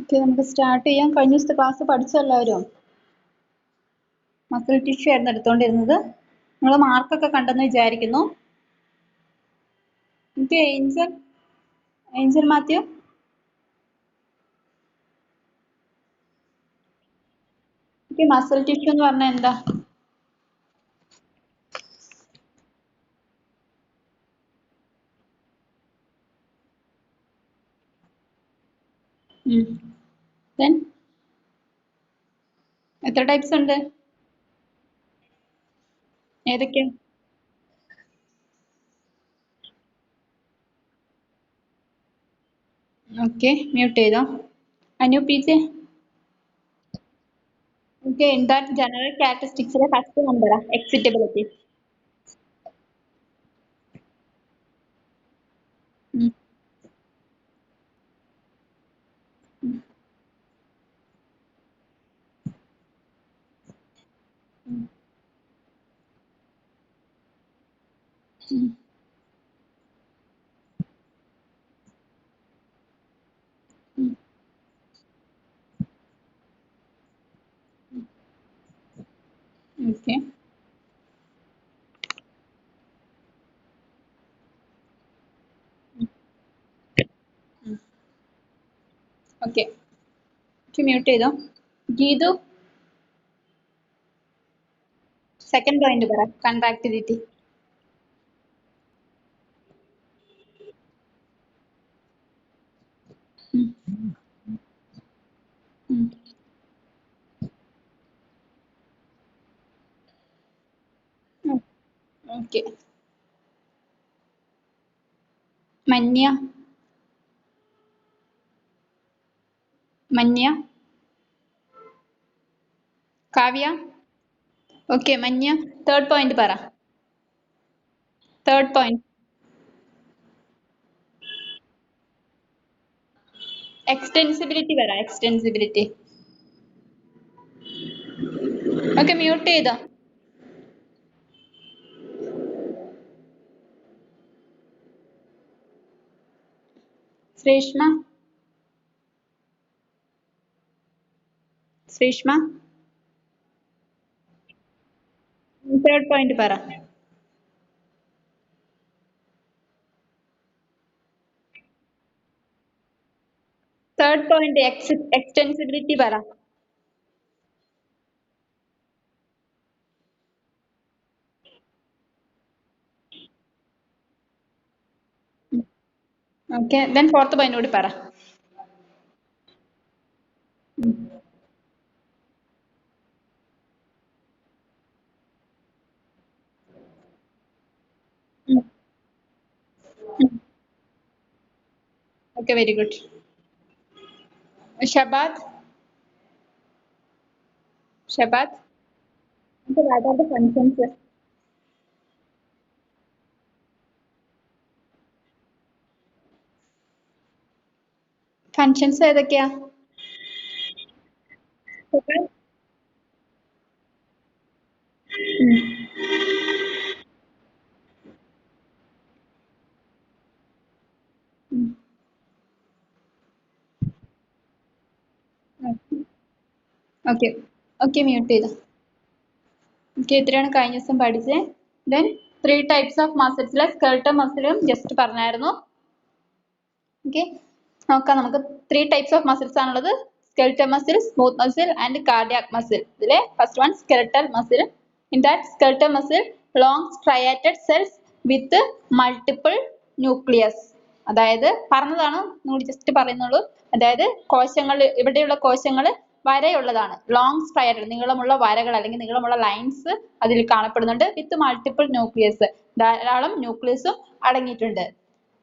Okay, നമുക്ക് start ചെയ്യാം. കഴിഞ്ഞ ദിവസത്തെ ക്ലാസ് പഠിച്ചെല്ലാവരും മസിൽ ടിഷ്യൂ ആയിരുന്നു എടുത്തോണ്ടിരുന്നത്. നിങ്ങൾ മാർക്കൊക്കെ കണ്ടെന്ന് വിചാരിക്കുന്നു. Okay, Angel Mathew. Okay, muscle tissue എന്ന് പറഞ്ഞാൽ എന്താ? Then എത്ര ടൈപ്സ് ഉണ്ട്? ഏതൊക്കെ? ഓക്കെ, മ്യൂട്ട് ചെയ്തോ. Anu P J. Okay, in that general characteristics first number excitability. Okay, okay, mute ചെയ്തോ. ഗീതു, സെക്കൻഡ് പോയിന്റ് പറ. Contractility. Okay, Manya. Kavya. Okay, Manya third point പറ. തേർഡ് പോയിന്റ് എക്സ്റ്റെൻസിബിലിറ്റി പറ. എക്സ്റ്റെൻസിബിലിറ്റി. ഓക്കെ, മ്യൂട്ട് ചെയ്തോ. ശ്രീഷ്മ. തേർഡ് പോയിന്റ് പറ. Third point extensibility പറ. Okay, then fourth point കൂടി പറ. Okay, very good. Shabad. What are the functions? Functions ഏതൊക്കെയാ? ഓക്കെ, മ്യൂട്ട് ചെയ്തോ. ഓക്കെ, ഇത്രയാണ് കഴിഞ്ഞ ദിവസം പഠിച്ചത്. ദെൻ 3 ടൈപ്സ് ഓഫ് മസിൽസിലെ സ്കെൽട്ടൽ മസിലും ജസ്റ്റ് പറഞ്ഞായിരുന്നു. ഓക്കെ, നോക്കാം. നമുക്ക് 3 ടൈപ്സ് ഓഫ് മസിൽസ് ആണുള്ളത്. Skeletal muscle, smooth muscle and cardiac muscle. ഇതിലെ first one skeletal muscle. In that skeletal muscle long striated cells with multiple nucleus. അതായത് പറഞ്ഞതാണ്, നിങ്ങൾ ജസ്റ്റ് പറയുന്നുള്ളൂ. അതായത് കോശങ്ങൾ, ഇവിടെയുള്ള കോശങ്ങൾ വരയുള്ളതാണ്. ലോങ് സ്ട്രയാറ്റഡ്, നീളമുള്ള വരകൾ അല്ലെങ്കിൽ നീളമുള്ള ലൈൻസ് അതിൽ കാണപ്പെടുന്നുണ്ട്. വിത്ത് മൾട്ടിപ്പിൾ ന്യൂക്ലിയസ്, ധാരാളം ന്യൂക്ലിയസും അടങ്ങിയിട്ടുണ്ട്.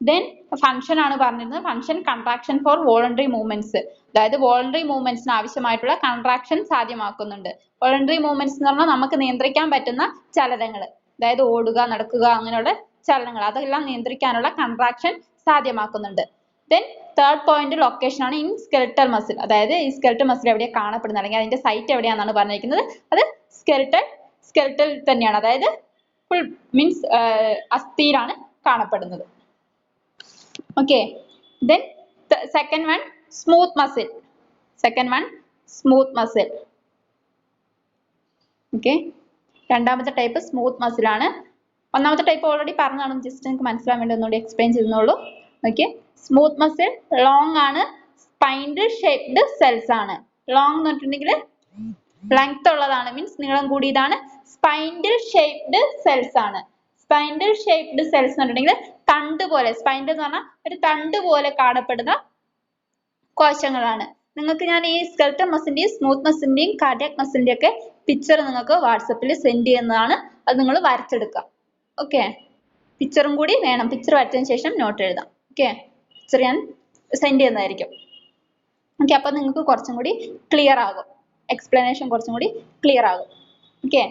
ദെൻ ഫംഗ്ഷൻ ആണ് പറഞ്ഞിരുന്നത്. Function contraction for voluntary movements. അതായത് വോളണ്ടറി മൂവ്മെന്റ്സിന് ആവശ്യമായിട്ടുള്ള കൺട്രാക്ഷൻ സാധ്യമാക്കുന്നുണ്ട്. വോളണ്ടറി മൂവ്മെന്റ്സ് എന്ന് പറഞ്ഞാൽ നമുക്ക് നിയന്ത്രിക്കാൻ പറ്റുന്ന ചലനങ്ങൾ, അതായത് ഓടുക, നടക്കുക, അങ്ങനെയുള്ള ചലനങ്ങൾ, അതെല്ലാം നിയന്ത്രിക്കാനുള്ള കൺട്രാക്ഷൻ സാധ്യമാക്കുന്നുണ്ട്. ദെൻ തേർഡ് പോയിന്റ് ലൊക്കേഷൻ ആണ് ഇൻ സ്കെൽട്ടൽ മസിൽ. അതായത് ഈ സ്കെൽട്ടൽ മസിൽ എവിടെയാണ് കാണപ്പെടുന്നത് അല്ലെങ്കിൽ അതിന്റെ സൈറ്റ് എവിടെയാണെന്നാണ് പറഞ്ഞിരിക്കുന്നത്. അത് സ്കെൽട്ടൽ തന്നെയാണ്. അതായത് ഫുൾ മീൻസ് അസ്ഥിയിലാണ് കാണപ്പെടുന്നത്. Okay, then the second one smooth muscle. Second one smooth muscle. Okay, രണ്ടാമത്തെ ടൈപ്പ് സ്മൂത്ത് മസിൽ ആണ്. ഒന്നാമത്തെ ടൈപ്പ് ഓൾറെഡി പറഞ്ഞതാണ്, ജസ്റ്റ് നിങ്ങൾക്ക് മനസ്സിലാൻ വേണ്ടി ഒന്നുകൂടി എക്സ്പ്ലെയിൻ ചെയ്യുന്നുള്ളൂ. ഓക്കെ, സ്മൂത്ത് മസിൽ ലോങ് ആണ്, സ്പൈൻഡിൽ ഷേപ്ഡ് സെൽസ് ആണ്. ലോങ് എന്ന് പറഞ്ഞിട്ടുണ്ടെങ്കിൽ ലെങ്ത് ഉള്ളതാണ്, മീൻസ് നീളം കൂടിയതാണ്. സ്പൈൻഡിൽ ഷേപ്ഡ് സെൽസ് ആണ്. സ്പൈൻഡിൽ ഷേപ്ഡ് സെൽസ് എന്ന് പറഞ്ഞിട്ടുണ്ടെങ്കിൽ തണ്ട് പോലെ, സ്പൈൻഡ് എന്ന് പറഞ്ഞാൽ ഒരു തണ്ട് പോലെ കാണപ്പെടുന്ന കോശങ്ങളാണ്. നിങ്ങൾക്ക് ഞാൻ ഈ സ്കെൽട്ടൽ മസിലിന്റെയും സ്മൂത്ത് മസിലിന്റെയും കാർഡിയാക് മസിലിന്റെയും ഒക്കെ പിക്ചർ നിങ്ങൾക്ക് വാട്സപ്പിൽ സെൻഡ് ചെയ്യുന്നതാണ്. അത് നിങ്ങൾ വരച്ചെടുക്കാം. ഓക്കെ, പിക്ചറും കൂടി വേണം. പിക്ചർ വരച്ചതിന് ശേഷം നോട്ട് എഴുതാം. ഓക്കെ, പിക്ചർ ഞാൻ സെൻഡ് ചെയ്യുന്നതായിരിക്കും. ഓക്കെ, അപ്പൊ നിങ്ങൾക്ക് കുറച്ചും കൂടി ക്ലിയർ ആകും, എക്സ്പ്ലനേഷൻ കുറച്ചും കൂടി ക്ലിയർ ആകും. ഓക്കെ,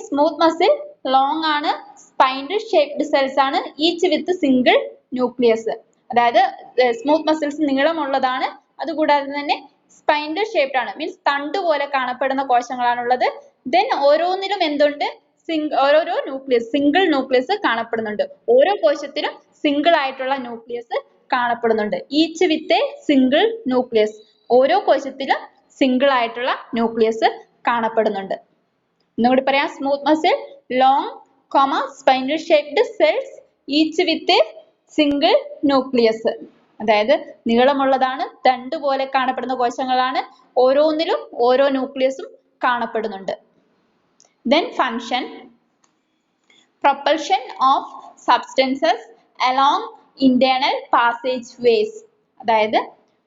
സ്മൂത്ത് മസിൽ ലോങ് ആണ്, സ്പൈൻഡിൽ ഷേപ്ഡ് സെൽസ് ആണ്, ഈച്ച് വിത്ത് സിംഗിൾ ന്യൂക്ലിയസ്. അതായത് സ്മൂത്ത് മസിൽസ് നീളമുള്ളതാണ്, അതുകൂടാതെ തന്നെ സ്പൈൻഡിൽ ഷേപ്ഡ് ആണ്, മീൻസ് തണ്ട് പോലെ കാണപ്പെടുന്ന കോശങ്ങളാണുള്ളത്. ദെൻ ഓരോന്നിലും എന്തുണ്ട്, ഓരോരോ ന്യൂക്ലിയസ്, സിംഗിൾ ന്യൂക്ലിയസ് കാണപ്പെടുന്നുണ്ട്. ഓരോ കോശത്തിലും സിംഗിൾ ആയിട്ടുള്ള ന്യൂക്ലിയസ് കാണപ്പെടുന്നുണ്ട്. Each with a single nucleus, ഓരോ കോശത്തിലും സിംഗിൾ ആയിട്ടുള്ള ന്യൂക്ലിയസ് കാണപ്പെടുന്നുണ്ട്. ഒന്നുകൂടി പറയാം, smooth muscle long spindle shaped cells each with single nucleus. അതായത് നീളമുള്ളതാണ്, തണ്ട് പോലെ കാണപ്പെടുന്ന കോശങ്ങളാണ്, ഓരോന്നിലും ഓരോ ന്യൂക്ലിയസും കാണപ്പെടുന്നുണ്ട്. Then function, propulsion of substances along internal passageways. അതായത്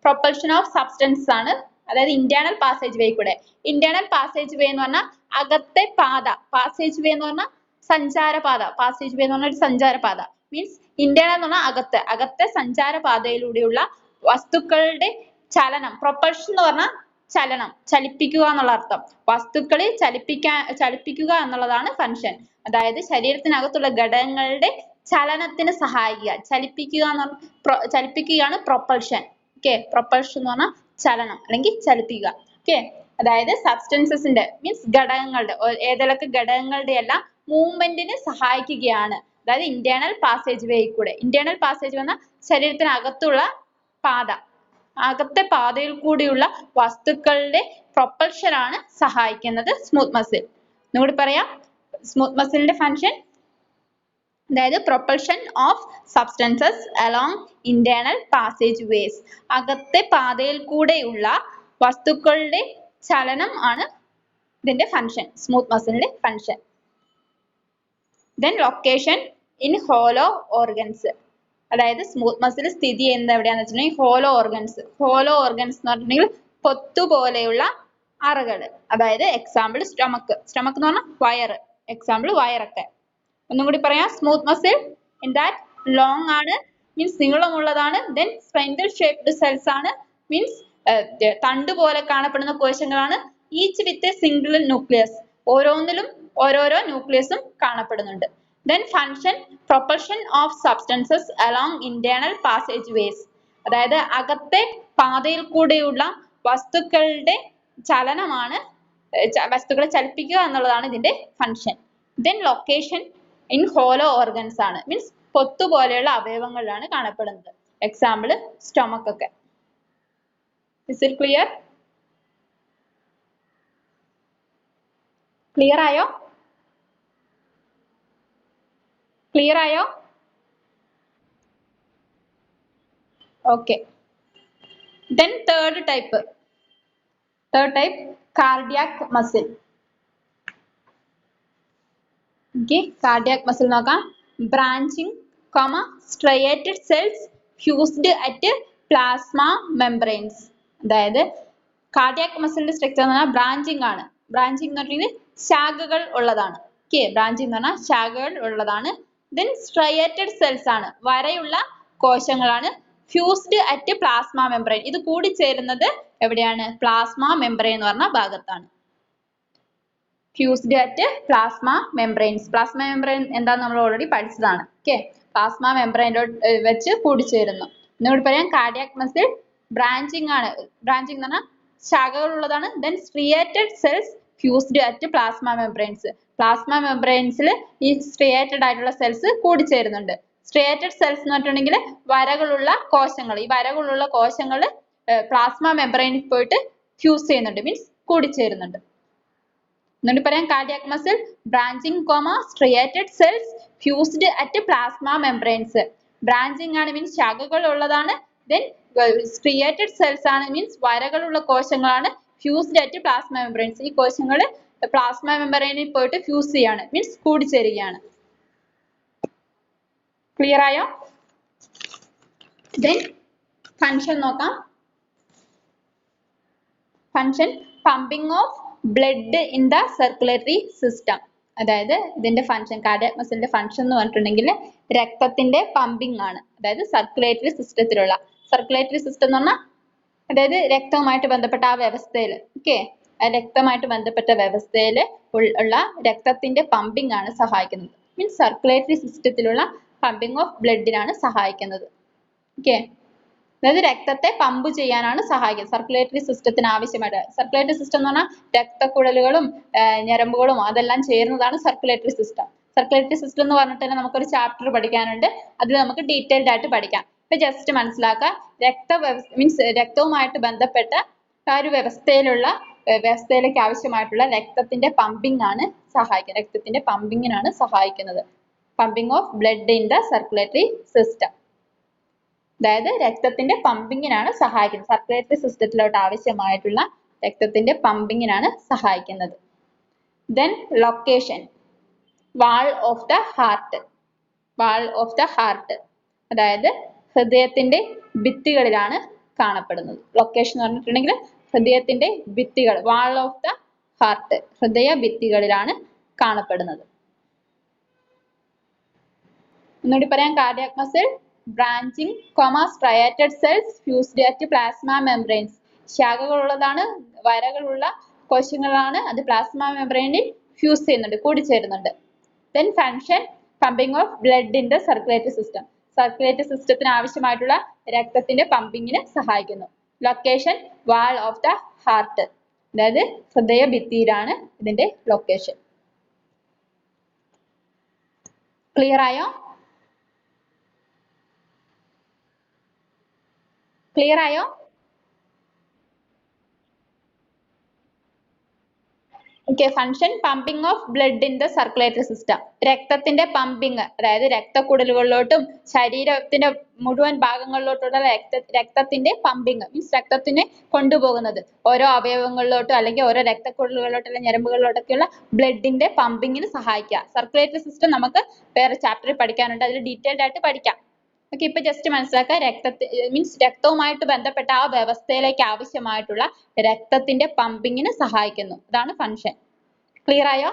propulsion of substances ആണ്, അതായത് internal passageway കൂടെ. internal passageway എന്ന് പറഞ്ഞാൽ അകത്തെ പാത, passageway എന്ന് പറഞ്ഞാൽ സഞ്ചാരപാത. passageway എന്ന് പറഞ്ഞാൽ ഒരു സഞ്ചാരപാത, മീൻസ് internal എന്ന് പറഞ്ഞാൽ അകത്തെ സഞ്ചാരപാതയിലൂടെയുള്ള വസ്തുക്കളുടെ ചലനം. propulsion എന്ന് പറഞ്ഞാൽ ചലനം, ചലിപ്പിക്കുക എന്നുള്ള അർത്ഥം. വസ്തുക്കളെ ചലിപ്പിക്കുക എന്നുള്ളതാണ് ഫംഗ്ഷൻ. അതായത് ശരീരത്തിനകത്തുള്ള ഘടകങ്ങളുടെ ചലനത്തിന് സഹായിക്കുക, ചലിപ്പിക്കുകയാണ് പ്രൊപ്പൽഷൻ. ഓക്കെ, പ്രൊപ്പൽഷൻ എന്ന് പറഞ്ഞാൽ ചലനം അല്ലെങ്കിൽ ചലിപ്പിക്കുക. ഓക്കെ, അതായത് സബ്സ്റ്റൻസസിന്റെ മീൻസ് ഘടകങ്ങളുടെ, ഏതൊക്കെ ഘടകങ്ങളുടെ എല്ലാം മൂവ്മെന്റിന് സഹായിക്കുകയാണ്. അതായത് ഇന്റേണൽ പാസേജ് വേ കൂടെ. ഇന്റേണൽ പാസേജ് പറഞ്ഞാൽ ശരീരത്തിനകത്തുള്ള പാത, അകത്തെ പാതയിൽ കൂടിയുള്ള വസ്തുക്കളുടെ പ്രൊപ്പൽഷൻ ആണ് സഹായിക്കുന്നത് സ്മൂത്ത് മസിൽ. ഒന്നുകൂടി പറയാം, സ്മൂത്ത് മസിലിന്റെ ഫംഗ്ഷൻ അതായത് propulsion of substances along internal passage ways, അകത്തെ പാതയിൽ കൂടെയുള്ള വസ്തുക്കളുടെ ചലനം ആണ് ഇതിന്റെ ഫംഗ്ഷൻ, സ്മൂത്ത് മസിലിന്റെ function. Then location in hollow organs. അതായത് സ്മൂത്ത് മസിൽ സ്ഥിതി ചെയ്യുന്നത് എവിടെയാന്ന് വെച്ചിട്ടുണ്ടെങ്കിൽ ഹോളോ ഓർഗൻസ്. ഹോളോ ഓർഗൻസ് എന്ന് പറഞ്ഞിട്ടുണ്ടെങ്കിൽ പൊത്തുപോലെയുള്ള അറകൾ. അതായത് എക്സാമ്പിൾ സ്റ്റൊമക്ക്. സ്റ്റൊമക്ക് എന്ന് പറഞ്ഞാൽ വയറ്, എക്സാമ്പിൾ വയറൊക്കെ. ഒന്നും കൂടി പറയാം, smooth muscle in that long ആണ്, മീൻസ് നീളമുള്ളതാണ്. ദെൻ സ്പൈൻഡൽ ഷേപ്ഡ് സെൽസ് ആണ്, മീൻസ് തണ്ട് പോലെ കാണപ്പെടുന്ന കോശങ്ങളാണ്. Each with a single nucleus, ഓരോന്നിലും ഓരോരോ ന്യൂക്ലിയസും കാണപ്പെടുന്നുണ്ട്. Then function, propulsion of substances along internal passageways. അതായത് അകത്തെ പാതയിൽ കൂടെയുള്ള വസ്തുക്കളുടെ ചലനമാണ്, വസ്തുക്കളെ ചലിപ്പിക്കുക എന്നുള്ളതാണ് ഇതിന്റെ function. Then location in hollow organs ആണ്, മീൻസ് പൊത്തുപോലെയുള്ള അവയവങ്ങളിലാണ് കാണപ്പെടുന്നത്. എക്സാമ്പിൾ സ്റ്റൊമക്ക് ഒക്കെ. Is it clear? ക്ലിയർ ആയോ? ക്ലിയർ ആയോ? Okay. Then third type cardiac muscle. Okay, cardiac muscle നോക്കാം. branching, striated cells fused at plasma membranes. അതായത് cardiac muscle സ്ട്രക്ചർ എന്ന് പറഞ്ഞാൽ branching ആണ്. ബ്രാഞ്ചിങ് എന്ന് പറഞ്ഞാൽ ശാഖകൾ ഉള്ളതാണ്. ഓക്കെ, ബ്രാഞ്ചിങ് എന്ന് പറഞ്ഞാൽ ശാഖകൾ ഉള്ളതാണ്. Then striated cells ആണ്, വരയുള്ള കോശങ്ങളാണ്. ഫ്യൂസ്ഡ് അറ്റ് പ്ലാസ്മ മെംബ്രെയിൻ, ഇത് കൂടിച്ചേരുന്നത് എവിടെയാണ്? പ്ലാസ്മ മെംബ്രെയിൻ എന്ന് പറഞ്ഞ ഭാഗത്താണ്. Fused at plasma membranes. Plasma membrane എന്താന്ന് നമ്മൾ ഓൾറെഡി പഠിച്ചതാണ്. ഓക്കെ, പ്ലാസ്മ മെംബ്രെയിനിലോട്ട് വെച്ച് കൂടിച്ചേരുന്നു. എന്നോട് പറയാം, കാർഡിയാക് മസിൽ ബ്രാഞ്ചിങ് ആണ്. ബ്രാഞ്ചിങ് എന്ന് പറഞ്ഞാൽ ശാഖകൾ ഉള്ളതാണ്. Then striated cells fused at plasma membranes. Plasma മെംബ്രെയിൻസിൽ ഈ സ്ട്രിയേറ്റഡ് ആയിട്ടുള്ള സെൽസ് കൂടിച്ചേരുന്നുണ്ട്. സ്ട്രിയേറ്റഡ് സെൽസ് എന്ന് പറഞ്ഞിട്ടുണ്ടെങ്കിൽ വരകളുള്ള കോശങ്ങൾ. ഈ വരകളുള്ള കോശങ്ങൾ പ്ലാസ്മ മെമ്പറൈനിൽ പോയിട്ട് ഫ്യൂസ് ചെയ്യുന്നുണ്ട്, മീൻസ് കൂടിച്ചേരുന്നുണ്ട്. എന്നിട്ട് പറയാം cardiac muscle branching striated cells fused at plasma membranes. Branching ആണ് മീൻസ് ശാഖകൾ ഉള്ളതാണ്. ദെൻ സ്ട്രിയേറ്റഡ് സെൽസ് ആണ് മീൻസ് വരകളുള്ള കോശങ്ങളാണ്. ഫ്യൂസ്ഡ് അറ്റ് പ്ലാസ്മ മെംബ്രെയിൻസ്, ഈ കോശങ്ങൾ പ്ലാസ്മ മെംബ്രെയിനിൽ പോയിട്ട് ഫ്യൂസ് ചെയ്യാണ്, മീൻസ് കൂടിച്ചേരുകയാണ്. ക്ലിയർ ആയോ? ദെൻ ഫങ്ഷൻ നോക്കാം. Function pumping of blood in the circulatory system. അതായത് ഇതിന്റെ ഫങ്ഷൻ, കാർഡിയാക് മസിലിന്റെ ഫങ്ഷൻ എന്ന് പറഞ്ഞിട്ടുണ്ടെങ്കിൽ രക്തത്തിന്റെ പമ്പിങ് ആണ്. അതായത് സർക്കുലേറ്ററി സിസ്റ്റത്തിലുള്ള, സർക്കുലേറ്ററി സിസ്റ്റം എന്ന് പറഞ്ഞാൽ അതായത് രക്തവുമായിട്ട് ബന്ധപ്പെട്ട ആ വ്യവസ്ഥയിൽ, ഓക്കെ, രക്തമായിട്ട് ബന്ധപ്പെട്ട വ്യവസ്ഥയിൽ ഉള്ള രക്തത്തിന്റെ പമ്പിങ് ആണ് സഹായിക്കുന്നത്. മീൻസ് സർക്കുലേറ്ററി സിസ്റ്റത്തിലുള്ള പമ്പിങ് ഓഫ് ബ്ലഡിനാണ് സഹായിക്കുന്നത്. ഓക്കെ, അതായത് രക്തത്തെ പമ്പ് ചെയ്യാനാണ് സഹായിക്കുന്നത് സർക്കുലേറ്ററി സിസ്റ്റത്തിന് ആവശ്യമായിട്ട്. സർക്കുലേറ്ററി സിസ്റ്റം എന്ന് പറഞ്ഞാൽ രക്തക്കുഴലുകളും ഞരമ്പുകളും അതെല്ലാം ചേരുന്നതാണ് സർക്കുലേറ്ററി സിസ്റ്റം. സർക്കുലേറ്ററി സിസ്റ്റം എന്ന് പറഞ്ഞിട്ട് തന്നെ നമുക്കൊരു ചാപ്റ്റർ പഠിക്കാനുണ്ട്, അതിൽ നമുക്ക് ഡീറ്റെയിൽഡ് ആയിട്ട് പഠിക്കാം. ഇപ്പൊ ജസ്റ്റ് മനസ്സിലാക്കുക, മീൻസ് രക്തവുമായിട്ട് ബന്ധപ്പെട്ട ആ ഒരു വ്യവസ്ഥയിലേക്ക് ആവശ്യമായിട്ടുള്ള രക്തത്തിന്റെ പമ്പിങ് ആണ് സഹായിക്കുന്നത്. രക്തത്തിന്റെ പമ്പിങ്ങിനാണ് സഹായിക്കുന്നത്. Pumping of blood in the circulatory system, അതായത് രക്തത്തിന്റെ പമ്പിങ്ങിനാണ് സഹായിക്കുന്നത്. സർക്കുലേറ്ററി സിസ്റ്റത്തിലോട്ട് ആവശ്യമായിട്ടുള്ള രക്തത്തിന്റെ പമ്പിങ്ങിനാണ് സഹായിക്കുന്നത്. Then location wall of the heart. Wall of the heart അതായത് ഹൃദയത്തിന്റെ ഭിത്തികളിലാണ് കാണപ്പെടുന്നത്. ലൊക്കേഷൻ എന്ന് പറഞ്ഞിട്ടുണ്ടെങ്കിൽ ഹൃദയത്തിന്റെ ഭിത്തികൾ, വാൾ ഓഫ് ദ ഹാർട്ട് ഹൃദയ ഭിത്തികളിലാണ് കാണപ്പെടുന്നത്. ഒന്നുകൂടി പറയാം. Cardiac muscle branching striated cells fused at plasma membranes. ശാഖകളുള്ളതാണ്, വരകളുള്ള കോശങ്ങളാണ്, അത് പ്ലാസ്മ മെംബ്രെയിനിൽ ഫ്യൂസ് ചെയ്യുന്നുണ്ട്, കൂടിച്ചേരുന്നുണ്ട്. Then function pumping of blood in the circulatory system. Circulatory സിസ്റ്റത്തിന് ആവശ്യമായിട്ടുള്ള രക്തത്തിന്റെ പമ്പിങ്ങിന് സഹായിക്കുന്നു. Location wall of the heart, അതായത് ഹൃദയ ഭിത്തിയിലാണ് ഇതിന്റെ ലൊക്കേഷൻ. ക്ലിയർ ആയോ? ക്ലിയർ ആയോ? Okay, function pumping of blood in the circulatory system. രക്തത്തിന്റെ പമ്പിങ്, അതായത് രക്തക്കുഴലുകളിലോട്ടും ശരീരത്തിന്റെ മുഴുവൻ ഭാഗങ്ങളിലോട്ടുള്ള രക്തത്തിന്റെ പമ്പിങ് മീൻസ് രക്തത്തിനെ കൊണ്ടുപോകുന്നത്, ഓരോ അവയവങ്ങളിലോട്ടും അല്ലെങ്കിൽ ഓരോ രക്തക്കുഴലുകളിലോട്ടും അല്ലെങ്കിൽ ഞരമ്പുകളിലോട്ടൊക്കെയുള്ള ബ്ലഡിന്റെ പമ്പിങ്ങിന് സഹായിക്കുക. സർക്കുലേറ്ററി സിസ്റ്റം നമുക്ക് വേറെ ചാപ്റ്ററിൽ പഠിക്കാനുണ്ട്, അതിൽ ഡീറ്റെയിൽഡ് ആയിട്ട് പഠിക്കാം. ഓക്കെ, ഇപ്പൊ ജസ്റ്റ് മനസ്സിലാക്കുക, മീൻസ് രക്തവുമായിട്ട് ബന്ധപ്പെട്ട ആ വ്യവസ്ഥയിലേക്ക് ആവശ്യമായിട്ടുള്ള രക്തത്തിന്റെ പമ്പിങ്ങിന് സഹായിക്കുന്നു. അതാണ് ഫങ്ഷൻ. ക്ലിയർ ആയോ?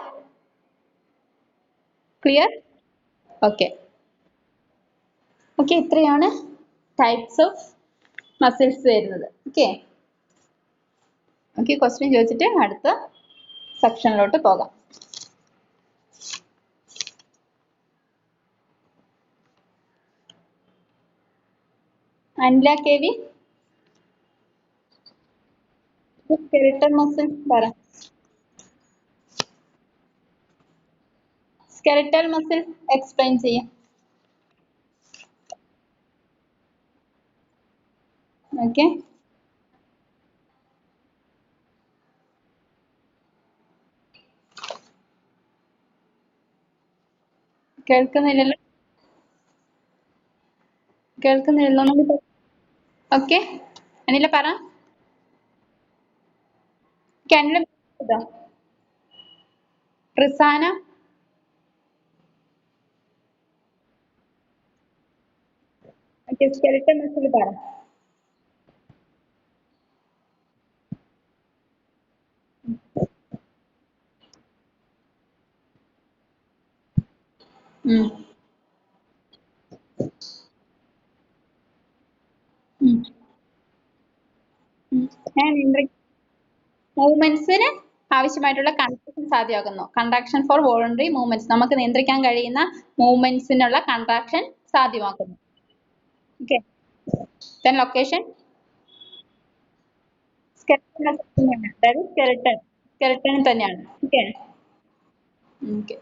ക്ലിയർ? ഓക്കെ. ഓക്കെ, ഇത്രയാണ് ടൈപ്സ് ഓഫ് മസിൽസ് വരുന്നത്. ഓക്കെ ഓക്കെ, ക്വസ്റ്റ്യൻ ചോദിച്ചിട്ട് അടുത്ത സെക്ഷനിലോട്ട് പോകാം. Anila K V, skeletal muscle പറ. സ്കെലിട്ടൽ മസിൽ എക്സ്പ്ലെയിൻ ചെയ്യാം. ഓക്കെ, കേൾക്കുന്നില്ലല്ലോ, കേൾക്കുന്നില്ലല്ലോ. ഓക്കെ, അനില പറ. Anila Rizana, okay, skeletal muscle പറ. മൂവ്മെന്റ്സിന് ആവശ്യമായിട്ടുള്ള കൺട്രാക്ഷൻ സാധ്യമാക്കുന്നു. കൺട്രാക്ഷൻ ഫോർ വോളണ്ടറി മൂവ്മെന്റ്സ്, നമുക്ക് നിയന്ത്രിക്കാൻ കഴിയുന്ന മൂവ്മെന്റ്സിനുള്ള കൺട്രാക്ഷൻ സാധ്യമാക്കുന്നു. ഓക്കെ, ദെൻ ലൊക്കേഷൻ അതായത് സ്കെലട്ടൺ തന്നെയാണ്. Okay okay,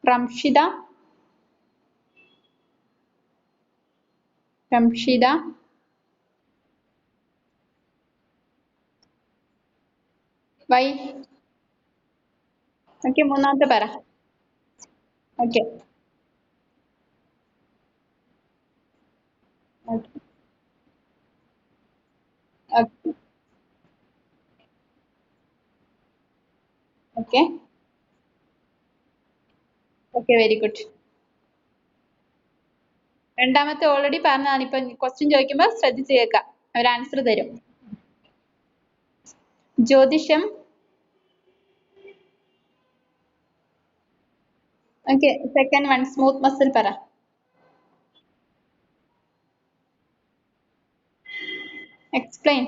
Ramshida, Samshitha. Why? Okay, മൂന്നാമത്തെ പറ. Okay okay okay okay okay, very good. രണ്ടാമത്തെ ഓൾറെഡി പറഞ്ഞതാണ്. ഇപ്പൊ ക്വസ്റ്റ്യൻ ചോദിക്കുമ്പോൾ ശ്രദ്ധിച്ച് കേൾക്കാം, അവർ ആൻസർ തരും. ജ്യോതിഷം. Okay, second one smooth muscle പറ. Explain.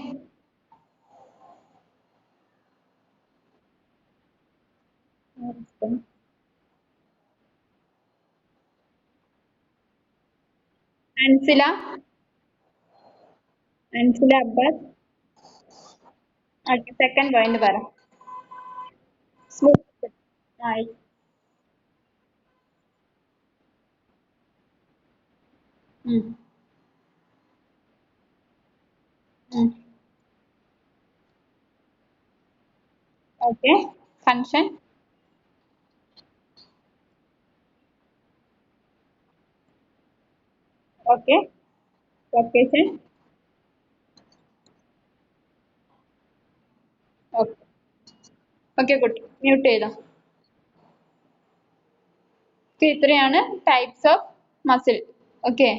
Ansila. Ansila Abbas. Okay, second point പറ. സ്മൂത്ത്. ആയി. Okay, function. Okay, location. Okay okay, good. Mute ചെയ്തോ. ഇത്രയാണ് types of muscle. Okay,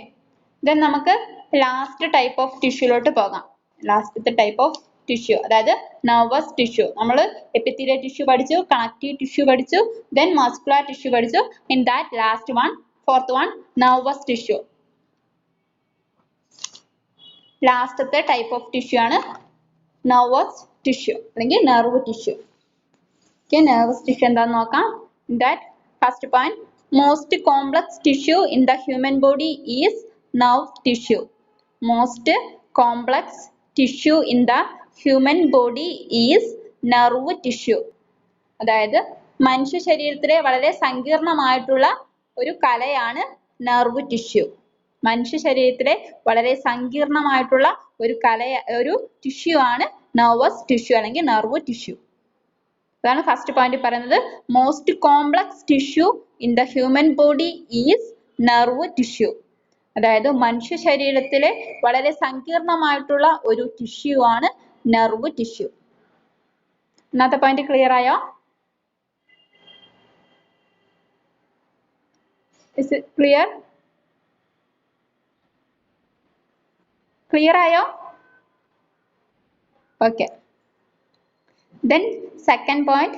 then നമുക്ക് ലാസ്റ്റ് ടൈപ്പ് ഓഫ് ടിഷ്യൂലോട്ട് പോകാം. ലാസ്റ്റത്തെ ടൈപ്പ് ഓഫ് ടിഷ്യൂ, അതായത് നെർവസ് ടിഷ്യൂ. നമ്മൾ എപ്പിത്തീലിയൽ ടിഷ്യൂ പഠിച്ചു, കണക്റ്റീവ് ടിഷ്യൂ പഠിച്ചു, ദെൻ മസ്കുലർ ടിഷ്യൂ പഠിച്ചു. In that last one, fourth one, nervous tissue. ലാസ്റ്റത്തെ ടൈപ്പ് ഓഫ് ടിഷ്യൂ ആണ് നെർവസ് ടിഷ്യൂ അല്ലെങ്കിൽ nerve tissue. Okay, nervous tissue എന്താന്ന് നോക്കാം. That first point, most complex tissue in the human body is nerve tissue. Most complex tissue in the human body is nerve tissue. അതായത് മനുഷ്യ ശരീരത്തിലെ വളരെ സങ്കീർണമായിട്ടുള്ള ഒരു കലയാണ് നെർവ് ടിഷ്യൂ. മനുഷ്യ ശരീരത്തിലെ വളരെ സങ്കീർണമായിട്ടുള്ള ഒരു ടിഷ്യൂ ആണ് നെർവസ് ടിഷ്യൂ അല്ലെങ്കിൽ നെർവ് ടിഷ്യൂ. അതാണ് ഫസ്റ്റ് പോയിന്റ് പറയുന്നത്. Most complex tissue in the human body is nerve tissue. അതായത് മനുഷ്യ ശരീരത്തിലെ വളരെ സങ്കീർണമായിട്ടുള്ള ഒരു ടിഷ്യൂ ആണ് നെർവ് ടിഷ്യൂ. ഇന്നത്തെ പോയിന്റ് ക്ലിയർ ആയോ? Is it clear? Clear ആയോ? Okay. Then second point,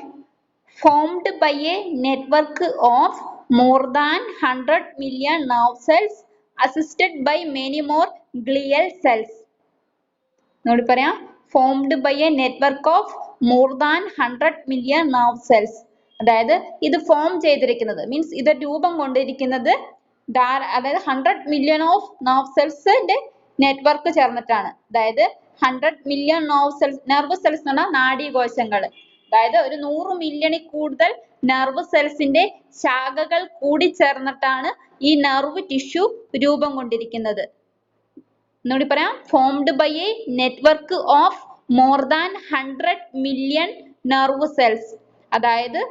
formed by a network of more than 100 million nerve cells assisted by many more glial cells. നോടി പറയാം, formed by a network of more than 100 million nerve cells. അതായത് ഇത് form ചെയ്തിരിക്കുന്നത് means ഇത് രൂപം കൊണ്ടിരിക്കുന്നത് അതായത് 100 million of nerve cellsന്റെ network ചേർന്നിട്ടാണ്. അതായത് 100 million nerve cells എന്ന് പറഞ്ഞാൽ നാഡീകോശങ്ങൾ. അതായത് ഒരു 100 മില്യണിൽ കൂടുതൽ നെർവ് സെൽസിന്റെ ശാഖകൾ കൂടി ചേർന്നിട്ടാണ് ഈ നെർവ് ടിഷ്യൂ രൂപം കൊണ്ടിരിക്കുന്നത്. എന്നോട് പറയാം, formed by a network of more than 100 million nerve cells. അതായത്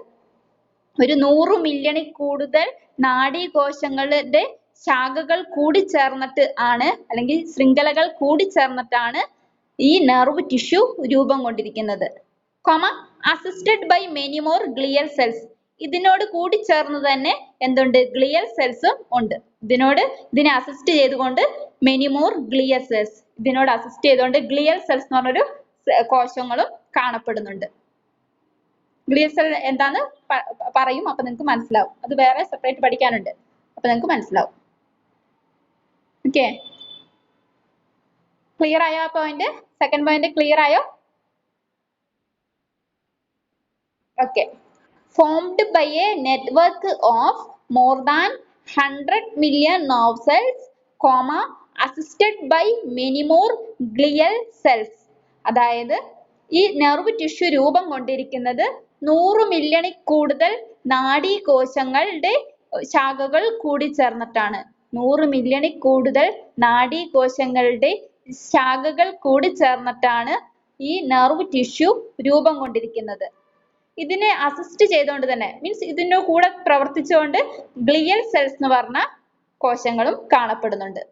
ഒരു 100 മില്യണിൽ കൂടുതൽ നാഡീകോശങ്ങളുടെ ശാഖകൾ കൂടി ചേർന്നിട്ട് ആണ് അല്ലെങ്കിൽ ശൃംഖലകൾ കൂടി ചേർന്നിട്ടാണ് ഈ നെർവ് ടിഷ്യൂ രൂപം കൊണ്ടിരിക്കുന്നത്. Comma assisted by many more glial cells. ഇതിനോട് കൂടി ചേർന്ന് തന്നെ എന്തുണ്ട്? ഗ്ലിയൽ സെൽസും ഉണ്ട്. ഇതിനെ അസിസ്റ്റ് ചെയ്തുകൊണ്ട് മെനി മോർ ഗ്ലിയൽ സെൽസ്. ഇതിനോട് അസിസ്റ്റ് ചെയ്തുകൊണ്ട് ഗ്ലിയൽ സെൽസ് എന്ന് പറഞ്ഞൊരു കോശങ്ങളും കാണപ്പെടുന്നുണ്ട്. ഗ്ലിയൽ സെൽ എന്താന്ന് പറയും, അപ്പൊ നിങ്ങൾക്ക് മനസ്സിലാവും. അത് വേറെ സെപ്പറേറ്റ് പഠിക്കാനുണ്ട്, അപ്പൊ നിങ്ങൾക്ക് മനസ്സിലാവും. ഓക്കെ, ക്ലിയർ ആയോ ആ പോയിന്റ്? സെക്കൻഡ് പോയിന്റ് ക്ലിയർ ആയോ? Okay, formed by a network of more than 100 million nerve cells, comma assisted by many more glial cells. അതായത് ഈ നെർവ് ടിഷ്യൂ രൂപം കൊണ്ടിരിക്കുന്നത് 100 മില്യണിൽ കൂടുതൽ നാഡീകോശങ്ങളുടെ ശാഖകൾ കൂടി ചേർന്നിട്ടാണ്. 100 മില്യണിൽ കൂടുതൽ നാഡീകോശങ്ങളുടെ ശാഖകൾ കൂടി ചേർന്നിട്ടാണ് ഈ നെർവ് ടിഷ്യൂ രൂപം കൊണ്ടിരിക്കുന്നത്. ഇതിനെ അസിസ്റ്റ് ചെയ്തുകൊണ്ട് തന്നെ മീൻസ് ഇതിന്റെ കൂടെ പ്രവർത്തിച്ചുകൊണ്ട് ഗ്ലിയൽ സെൽസ് എന്ന് പറഞ്ഞ കോശങ്ങളും കാണപ്പെടുന്നുണ്ട്.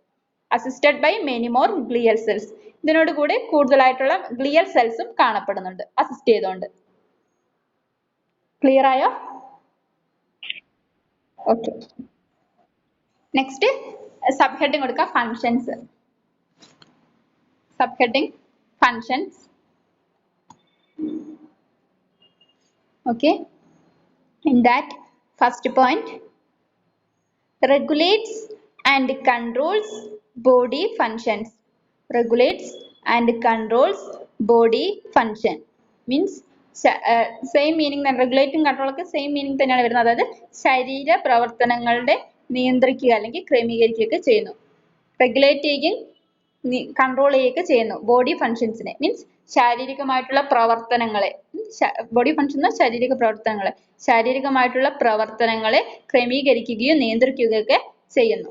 Assisted by many more glial cells. ഇതിനോട് കൂടി കൂടുതലായിട്ടുള്ള ഗ്ലിയൽ സെൽസും കാണപ്പെടുന്നുണ്ട് അസിസ്റ്റ് ചെയ്തുകൊണ്ട്. ക്ലിയർ ആയോ? ഓക്കെ. നെക്സ്റ്റ് സബ് ഹെഡിങ് കൊടുക്കുക, functions. Sub heading functions. Okay, in that first point, regulates and controls body functions. Regulates and controls body function means same meaning തന്നെ. regulating control ഒക്കെ same meaning തന്നെയാണ് വരുന്നത്. അതായത് ശരീര പ്രവർത്തനങ്ങളുടെ നിയന്ത്രിക്കുക അല്ലെങ്കിൽ ക്രമീകരിക്കുകയൊക്കെ ചെയ്യുന്നു. റെഗുലേറ്റ് ചെയ്യുകയും കൺട്രോൾ ചെയ്യുകയൊക്കെ ചെയ്യുന്നു ബോഡി ഫങ്ഷൻസിനെ. മീൻസ് ശാരീരികമായിട്ടുള്ള പ്രവർത്തനങ്ങളെ, ബോഡി ഫങ്ഷൻ ശാരീരിക പ്രവർത്തനങ്ങളെ, ശാരീരികമായിട്ടുള്ള പ്രവർത്തനങ്ങളെ ക്രമീകരിക്കുകയും നിയന്ത്രിക്കുകയൊക്കെ ചെയ്യുന്നു.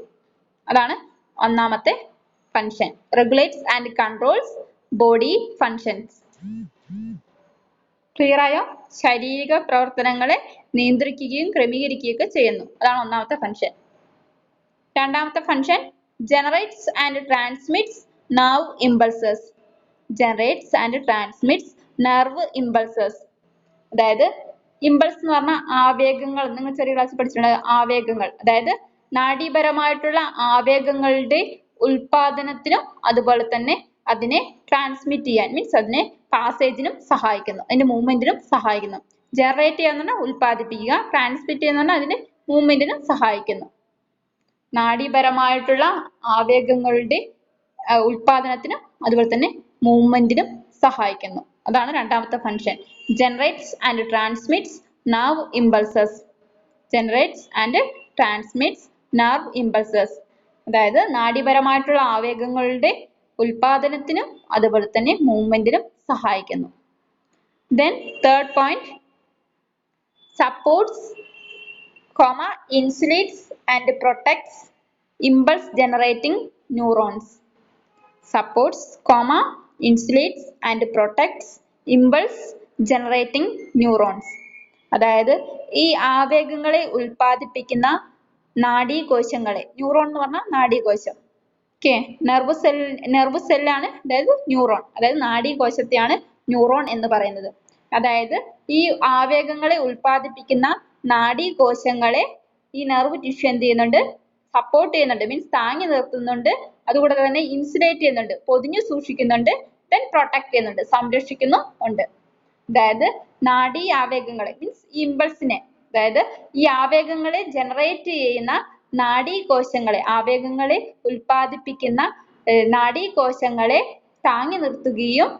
അതാണ് ഒന്നാമത്തെ function. Regulates and controls body functions. Clear ആയോ? ശാരീരിക പ്രവർത്തനങ്ങളെ നിയന്ത്രിക്കുകയും ക്രമീകരിക്കുകയൊക്കെ ചെയ്യുന്നു. അതാണ് ഒന്നാമത്തെ ഫങ്ഷൻ. രണ്ടാമത്തെ function generates and transmits nerve impulses. Generates and transmits nerve impulses. അതായത് ഇമ്പൾസ് എന്ന് പറഞ്ഞാൽ ആവേഗങ്ങൾ. നിങ്ങൾ ചെറിയ ക്ലാസ്സിൽ പഠിച്ചിട്ടുണ്ട് ആവേഗങ്ങൾ. അതായത് നാഡീപരമായിട്ടുള്ള ആവേഗങ്ങളുടെ ഉൽപാദനത്തിനും അതുപോലെ തന്നെ അതിനെ ട്രാൻസ്മിറ്റ് ചെയ്യാൻ മീൻസ് അതിനെ പാസേജിനും സഹായിക്കുന്നു, അതിന്റെ മൂവ്മെന്റിനും സഹായിക്കുന്നു. ജനറേറ്റ് ചെയ്യാന്ന് പറഞ്ഞാൽ ഉൽപാദിപ്പിക്കുക, ട്രാൻസ്മിറ്റ് ചെയ്യുന്ന പറഞ്ഞാൽ അതിന്റെ മൂവ്മെന്റിനും സഹായിക്കുന്നു. നാഡീപരമായിട്ടുള്ള ആവേഗങ്ങളുടെ ഉൽപാദനത്തിനും അതുപോലെ തന്നെ മൂവ്മെന്റിനും സഹായിക്കുന്നു. അതാണ് രണ്ടാമത്തെ function. Generates and transmits nerve impulses. Generates and transmits nerve impulses. അതായത് നാഡീപരമായിട്ടുള്ള ആവേഗങ്ങളുടെ ഉൽപാദനത്തിനും അതുപോലെ തന്നെ മൂവ്മെന്റിനും സഹായിക്കുന്നു. Then third point, supports, insulates and protects impulse generating neurons. Supports, insulates and protects impulse generating neurons. അതായത് ഈ ആവേഗങ്ങളെ ഉൽപ്പാദിപ്പിക്കുന്ന നാഡീകോശങ്ങളെ, ന്യൂറോൺ എന്ന് പറഞ്ഞാൽ നാഡീകോശം. ഓക്കെ, നെർവ് സെല്ലാണ് അതായത് ന്യൂറോൺ. അതായത് നാഡീകോശത്തെയാണ് ന്യൂറോൺ എന്ന് പറയുന്നത്. അതായത് ഈ ആവേഗങ്ങളെ ഉൽപ്പാദിപ്പിക്കുന്ന നാഡീകോശങ്ങളെ ഈ നെർവ് ടിഷ്യൂ എന്ത് ചെയ്യുന്നുണ്ട്? സപ്പോർട്ട് ചെയ്യുന്നുണ്ട്, മീൻസ് താങ്ങി നിർത്തുന്നുണ്ട്. അതുകൂടാതെ തന്നെ ഇൻസുലേറ്റ് ചെയ്യുന്നുണ്ട്, പൊതിഞ്ഞു സൂക്ഷിക്കുന്നുണ്ട്. ദെൻ പ്രൊട്ടക്ട് ചെയ്യുന്നുണ്ട്, സംരക്ഷിക്കുന്നു ഉണ്ട്. അതായത് നാഡീ ആവേഗങ്ങളെ മീൻസ് ഈ ഇമ്പൾസിനെ, അതായത് ഈ ആവേഗങ്ങളെ ജനറേറ്റ് ചെയ്യുന്ന നാഡീകോശങ്ങളെ, ആവേഗങ്ങളെ ഉൽപ്പാദിപ്പിക്കുന്ന നാഡീകോശങ്ങളെ താങ്ങി നിർത്തുകയും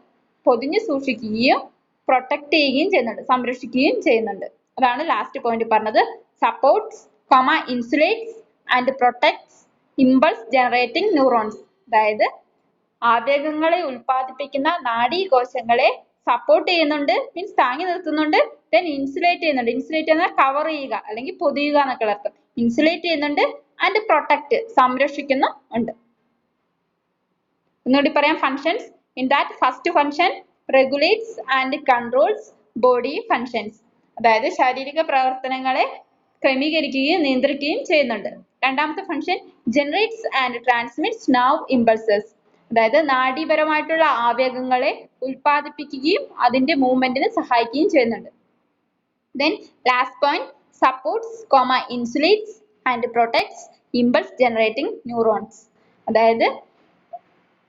പൊതിഞ്ഞു സൂക്ഷിക്കുകയും പ്രൊട്ടക്ട് ചെയ്യുകയും ചെയ്യുന്നുണ്ട്, സംരക്ഷിക്കുകയും ചെയ്യുന്നുണ്ട്. അതാണ് ലാസ്റ്റ് പോയിന്റ് പറഞ്ഞത്. Supports, insulates and protects impulse generating neurons. അതായത് ആവേഗങ്ങളെ ഉൽപ്പാദിപ്പിക്കുന്ന നാഡീകോശങ്ങളെ സപ്പോർട്ട് ചെയ്യുന്നുണ്ട്, മീൻസ് താങ്ങി നിർത്തുന്നുണ്ട്. ദെൻ ഇൻസുലേറ്റ് ചെയ്യുന്നുണ്ട്. ഇൻസുലേറ്റ് എന്നാൽ കവർ ചെയ്യുക അല്ലെങ്കിൽ പൊതിയുക എന്നൊക്കെ അർത്ഥം. ഇൻസുലേറ്റ് ചെയ്യുന്നുണ്ട് ആൻഡ് പ്രൊട്ടക്ട് സംരക്ഷിക്കുന്നു ഉണ്ട്. ഒന്നുകൂടി പറയാം functions. In that first function regulates and controls body functions. അതായത് ശാരീരിക പ്രവർത്തനങ്ങളെ ക്രമീകരിക്കുകയും നിയന്ത്രിക്കുകയും ചെയ്യുന്നുണ്ട്. രണ്ടാമത്തെ function generates and transmits nerve impulses. അതായത് നാഡീപരമായിട്ടുള്ള ആവേഗങ്ങളെ ഉൽപ്പാദിപ്പിക്കുകയും അതിന്റെ മൂവ്മെന്റിന് സഹായിക്കുകയും ചെയ്യുന്നുണ്ട്. Then last point, supports, insulates and protects impulse generating neurons. അതായത്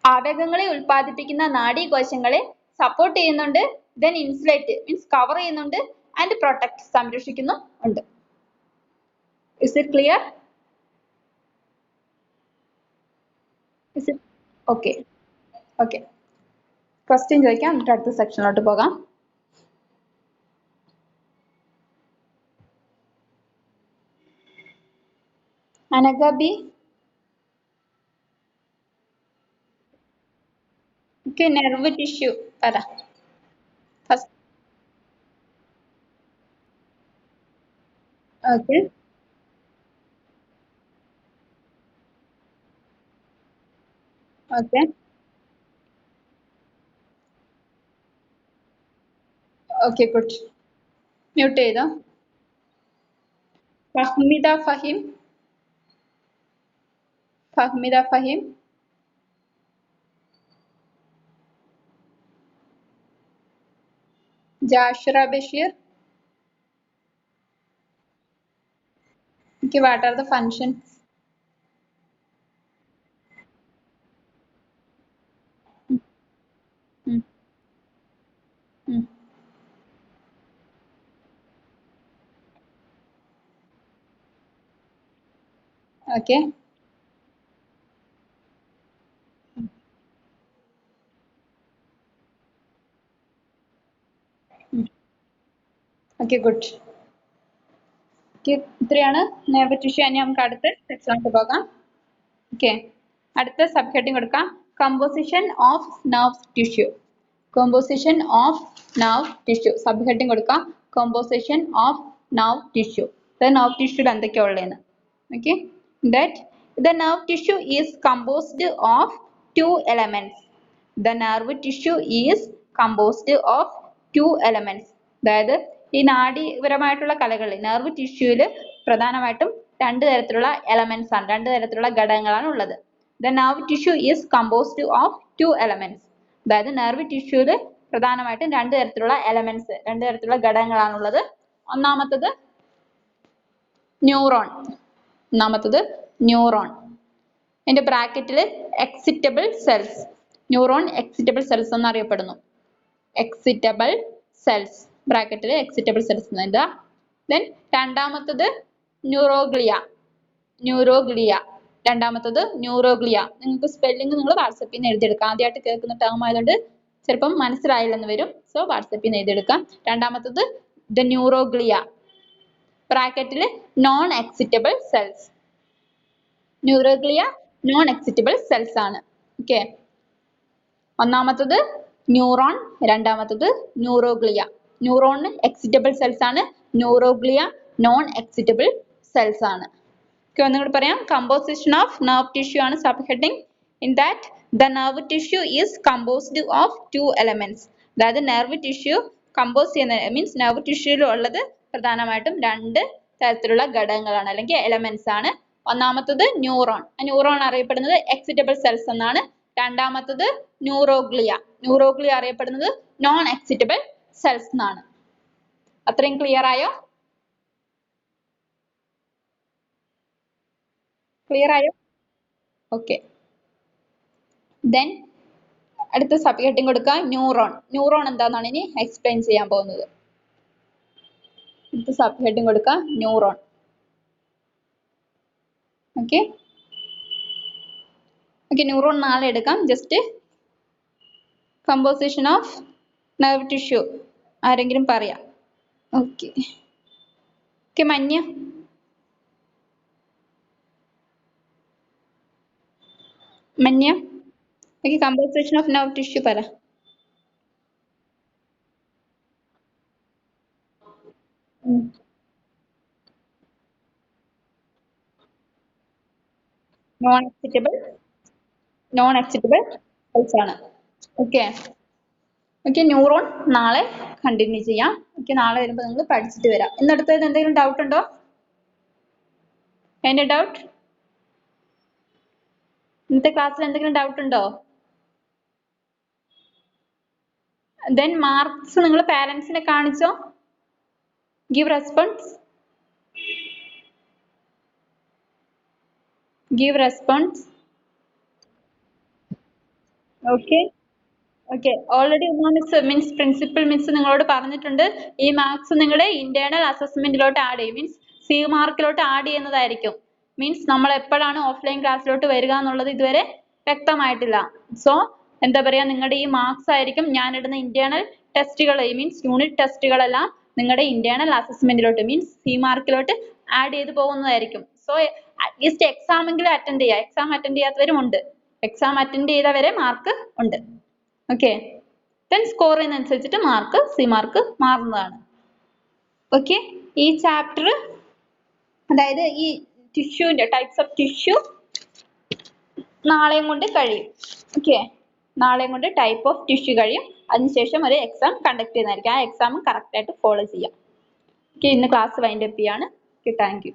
ആവേഗങ്ങളെ ഉൽപ്പാദിപ്പിക്കുന്ന നാഡീകോശങ്ങളെ സപ്പോർട്ട് ചെയ്യുന്നുണ്ട്, ദെൻ ഇൻസുലേറ്റ് മീൻസ് കവർ ചെയ്യുന്നുണ്ട്, ആൻഡ് പ്രൊട്ടക്ട് സംരക്ഷിക്കുന്നു ഉണ്ട്. Is it clear? Is it okay? Okay. Question ചോദിക്കാം, എന്നിട്ട് അടുത്ത സെക്ഷനിലോട്ട് പോകാം. Anagha B. Okay, nerve tissue പറ. First. Okay. Okay. Okay, good. Mute ചെയ്തോ. Fahmida Faheem. Fahmida Faheem. ജാഷിറ Basheer. Okay, what are the functions? Hmm. Hmm. Okay. Hmm. Okay, good. Okay, ഇത്രയാണ് nerve tissue. ഇനി നമുക്ക് അടുത്ത സെക്ഷനിലോട്ട് പോകാം. Okay. അടുത്ത സബ് ഹെഡിങ് കൊടുക്കാം. Composition of nerve tissue. Composition of nerve tissue. Sub heading കൊടുക്കാം. Composition of nerve tissue. The nerve tissue എന്തൊക്കെയാ ഉള്ളതെന്ന്. Okay. That the nerve tissue is composed of two elements. The nerve tissue is composed of two elements. അതായത് ഈ നാഡീപരമായിട്ടുള്ള കലകളിൽ nerve ടിഷ്യൂവിൽ പ്രധാനമായിട്ടും രണ്ട് തരത്തിലുള്ള elements ആണ്, രണ്ട് തരത്തിലുള്ള ഘടകങ്ങളാണ് ഉള്ളത്. The nerve tissue is composed of two elements. അതായത് നെർവ് ടിഷ്യൂവിൽ പ്രധാനമായിട്ടും രണ്ട് തരത്തിലുള്ള എലമെന്റ്സ്, രണ്ട് തരത്തിലുള്ള ഘടകങ്ങളാണുള്ളത്. ഒന്നാമത്തത് ന്യൂറോൺ. ഒന്നാമത്തത് ന്യൂറോൺ. അതിന്റെ ബ്രാക്കറ്റിൽ എക്സിറ്റബിൾ സെൽസ്. ന്യൂറോൺ എക്സിറ്റബിൾ സെൽസ് എന്നറിയപ്പെടുന്നു. എക്സിറ്റബിൾ സെൽസ് ബ്രാക്കറ്റിൽ എക്സിറ്റബിൾ സെൽസ് എഴുതുക. ദെൻ രണ്ടാമത്തത് ന്യൂറോഗ്ലിയ. ന്യൂറോഗ്ലിയ. രണ്ടാമത്തത് ന്യൂറോഗ്ലിയ. നിങ്ങൾക്ക് സ്പെല്ലിംഗ് നിങ്ങൾ വാട്സപ്പിൽ നിന്ന് എഴുതിയെടുക്കാം. ആദ്യമായിട്ട് കേൾക്കുന്ന ടേം ആയതുകൊണ്ട് ചിലപ്പം മനസ്സിലായില്ലെന്ന് വരും. സോ വാട്സപ്പിൽ നിന്ന് എഴുതിയെടുക്കാം. രണ്ടാമത്തത് ദ ന്യൂറോഗ്ലിയ. ബ്രാക്കറ്റിൽ non excitable cells. Neuroglia non excitable cells ആണ്. ഓക്കെ. ഒന്നാമത്തത് ന്യൂറോൺ, രണ്ടാമത്തത് ന്യൂറോഗ്ലിയ. ന്യൂറോൺ എക്സിറ്റബിൾ സെൽസ് ആണ്, ന്യൂറോഗ്ലിയ നോൺ എക്സിറ്റബിൾ സെൽസ് ആണ്. ഓക്കെ, ഒന്നുകൂടി പറയാം. കമ്പോസിഷൻ ഓഫ് നെർവ് ടിഷ്യൂ ആണ് sub heading. In that the nerve tissue is composed of two elements. അതായത് nerve tissue compose ചെയ്യുന്ന മീൻസ് നെർവ് ടിഷ്യൂവിൽ ഉള്ളത് പ്രധാനമായിട്ടും രണ്ട് തരത്തിലുള്ള ഘടകങ്ങളാണ് അല്ലെങ്കിൽ എലമെന്റ്സ് ആണ്. ഒന്നാമത്തത് ന്യൂറോൺ. ന്യൂറോൺ അറിയപ്പെടുന്നത് എക്സിറ്റബിൾ സെൽസ് എന്നാണ്. രണ്ടാമത്തത് ന്യൂറോഗ്ലിയ. ന്യൂറോഗ്ലിയ അറിയപ്പെടുന്നത് നോൺ എക്സിറ്റബിൾ സെൽസ് എന്നാണ്. അത്രയും ക്ലിയർ ആയോ? ക്ലിയർ ആയോ? ഓക്കെ. ദെൻ അടുത്ത സബ് ഹെഡിങ് കൊടുക്കുക ന്യൂറോൺ. ന്യൂറോൺ എന്താണെന്നാണ് ഇനി എക്സ്പ്ലെയിൻ ചെയ്യാൻ പോകുന്നത്. അടുത്ത സബ് ഹെഡിങ് കൊടുക്കുക ന്യൂറോൺ. ഓക്കെ. ഓക്കെ, ന്യൂറോൺ നാളെ എടുക്കാം. Just composition of nerve tissue ആരെങ്കിലും പറയാം. ഓക്കെ. ഓക്കെ, മഞ്ഞ. മഞ്ഞ. Okay, composition of nerve tissue പറ. നോൺ എക്സിറ്റബിൾ സെൽസ് ആണ്. ഓക്കെ. ഓക്കെ, ന്യൂറോൺ നാളെ കണ്ടിന്യൂ ചെയ്യാം. ഓക്കെ, നാളെ വരുമ്പോൾ നിങ്ങൾ പഠിച്ചിട്ട് വരാം. ഇന്നടുത്തത് എന്തെങ്കിലും ഡൗട്ട് ഉണ്ടോ? എന്റെ ഡൗട്ട്? ഇന്നത്തെ ക്ലാസ്സിൽ എന്തെങ്കിലും ഡൗട്ട് ഉണ്ടോ? ദെൻ മാർക്സ് നിങ്ങൾ പാരന്റ്സിനെ കാണിച്ചോ? Give response. Give response. Okay. Okay, already miss means principal miss നിങ്ങളോട് പറഞ്ഞിട്ടുണ്ട് ഈ മാർക്സ് നിങ്ങളുടെ ഇന്റേണൽ അസസ്മെന്റിലോട്ട് ആഡ് ചെയ്യും. മീൻസ് സി മാർക്കിലോട്ട് ആഡ് ചെയ്യുന്നതായിരിക്കും. മീൻസ് നമ്മൾ എപ്പോഴാണ് ഓഫ്ലൈൻ ക്ലാസ്സിലോട്ട് വരിക എന്നുള്ളത് ഇതുവരെ വ്യക്തമായിട്ടില്ല. സോ എന്താ പറയാ, നിങ്ങളുടെ ഈ മാർക്സ് ആയിരിക്കും ഞാനിടുന്ന ഇന്റേണൽ ടെസ്റ്റുകൾ മീൻസ് യൂണിറ്റ് ടെസ്റ്റുകളെല്ലാം നിങ്ങളുടെ ഇന്റേണൽ അസസ്മെന്റിലോട്ട് മീൻസ് സി മാർക്കിലോട്ട് ആഡ് ചെയ്ത് പോകുന്നതായിരിക്കും. സോ അറ്റ്ലീസ്റ്റ് എക്സാം എങ്കിലും അറ്റൻഡ് ചെയ്യുക. എക്സാം അറ്റൻഡ് ചെയ്യാത്തവരും ഉണ്ട്. എക്സാം അറ്റൻഡ് ചെയ്തവരെ മാർക്ക് ഉണ്ട്. ഓക്കെ. ദെൻ സ്കോർ ചെയ്യുന്നതനുസരിച്ചിട്ട് മാർക്ക് സി മാർക്ക് മാറുന്നതാണ്. ഓക്കെ. ഈ ചാപ്റ്റർ അതായത് ഈ ടിഷ്യൂവിന്റെ ടൈപ്സ് ഓഫ് ടിഷ്യൂ നാളെയും കൊണ്ട് കഴിയും. ഓക്കെ, നാളെയും കൊണ്ട് ടൈപ്പ് ഓഫ് ടിഷ്യൂ കഴിയും. അതിനുശേഷം ഒരു എക്സാം കണ്ടക്ട് ചെയ്യുന്നതായിരിക്കും. ആ എക്സാം കറക്റ്റ് ആയിട്ട് ഫോളോ ചെയ്യാം. ഓക്കെ, ഇന്ന് ക്ലാസ് വൈൻഡ് അപ്പ് ചെയ്യാണ്. Okay, thank you.